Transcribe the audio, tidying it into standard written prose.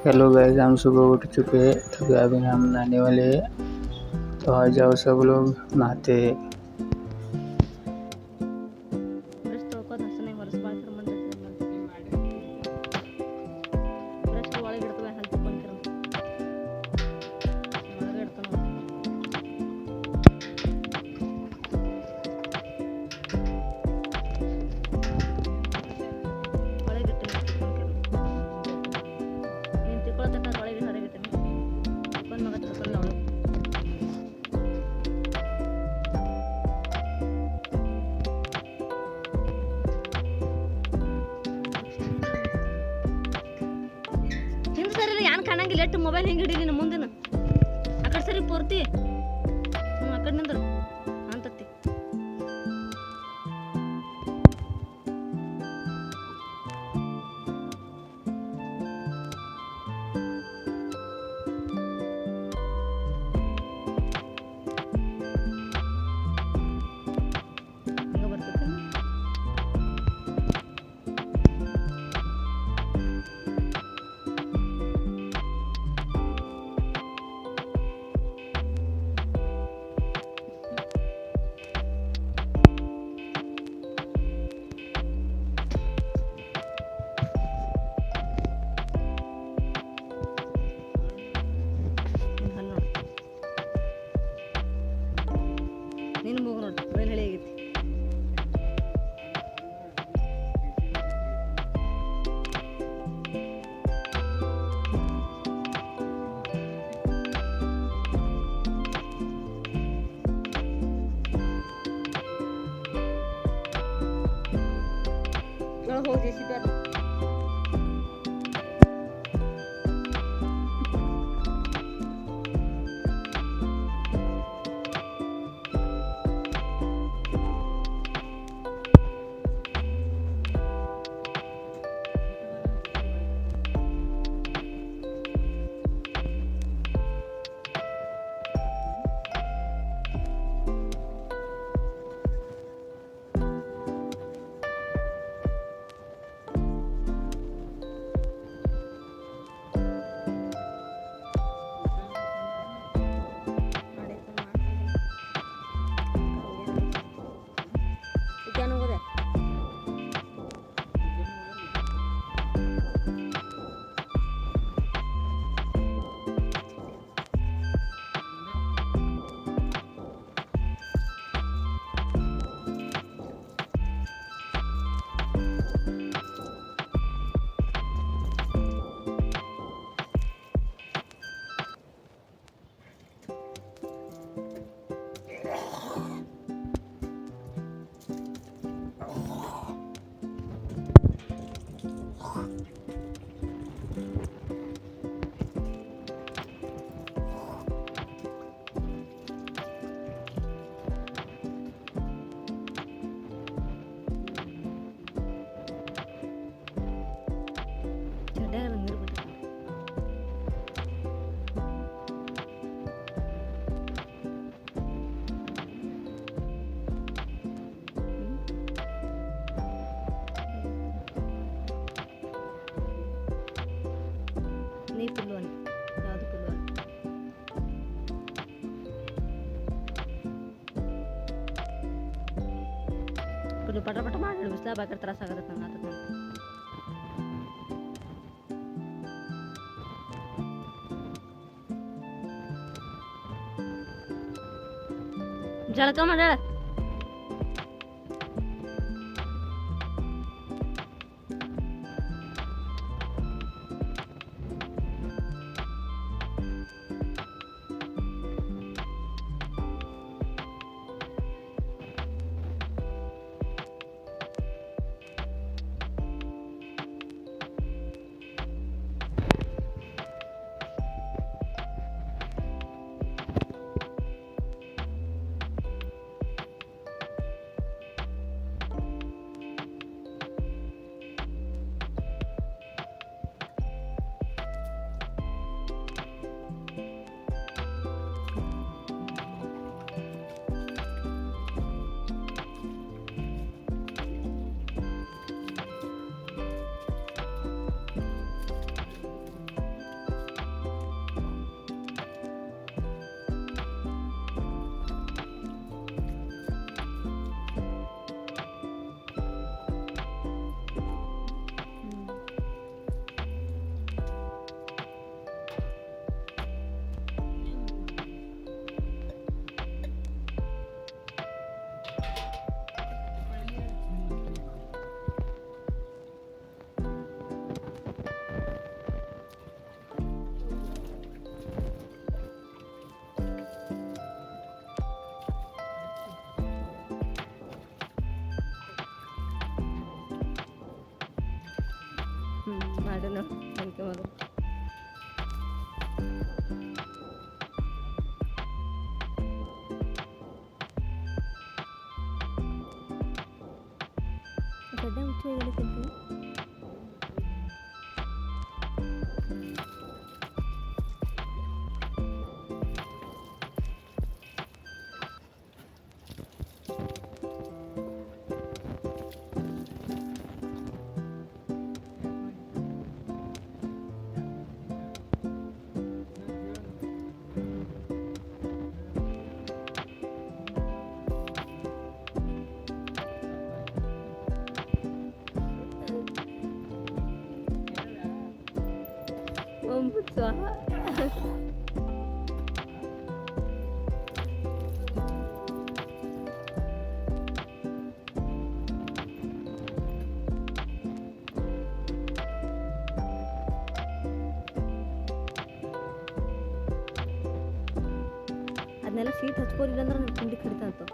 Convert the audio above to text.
Hello guys, हम सुबह उठ चुके हैं। तो अभी हम नहाने वाले हैं। तो आ जाओ सब लोग नहाते हैं। ಬ್ರಷ್ ತೊಳ್ಕೊಂಡು ಹಸನಾಗಿ ಹೊರಸ್ಬಾಳ್ಕರ ಬ್ರಷ್ ಒಳಗೆ ಇಡ್ತವೆ ಹಲ್ ತಿಕ್ಕೊಂಡ್ಕಿರ ಒಳಗೆ ಇಡ್ತಾನ ಒಳಗೆ ಇಟ್ಟು ತಿಕ್ಕೊಂಡ್ಕಿರ ನೀನು ತಿಕ್ಕೊಳತಕ್ಕ ಒಳಗೆ ಹೊರಗೆ ಇಟ್ಟಿನಿ ತಿಕ್ಕೊಂಡು ಮಗ ತಿಕ್ಕೊಳ್ಳ ಅವಳು ಹಿಂದೆ ಸರಿ ಯಾನ್ ಕಾಣಂಗಿಲ್ಲ ಎಷ್ಟು ಮೊಬೈಲ್ ಹೆಂಗೆ ಹಿಡಿ ನಿನ್ನ ಮುಂದಿನ ಆ ಕಡೆ ಸರಿ ಪೂರ್ತಿ ಆ ಕಡೆ ನಿಂದ್ರು ಅಂತತ್ತಿ ಹಂಗೆ ಬರ್ತೈತೆ ನೀನು ಮೂಗು ನೋಡು ಬಯಲು ಹಳಿ ಆಗೈತಿ ಒಳಗೆ ಹೋಗಿ ಜೆಸಿಬಿ ಅದು ಹೋಗೋದೆ ಚಡ್ಡ್ಯಾಗ ನೀರು ಬಿಟ್ಟು ನೀ ಪಿಲ್ವನ್ ಯಾವುದು ಪಿಲ್ವನ್ ಪಿಲ್ಲು ಪಟ ಪಟ ಮಾಡಿ ಬಿಸ್ಲಾ ಬೇಕಾದ್ರೆ ತ್ರಾಸ ಆಗತ್ತೆ ನಂಗೆ ಆತದ ಜಳಕ ಮಾಡ್ಯಾಳ ಹುಚ್ಚು ಹೋಗಲಿಕ್ಕೆ ಒಂಬತ್ತು ಅದನ್ನೆಲ್ಲ ಶೀಟ್ ಹಚ್ಕೋಲಿಲ್ಲ ಅಂದ್ರೆ ನನ್ನ ಕುಂಡಿ ಕಡಿತಾ ಇತ್ತು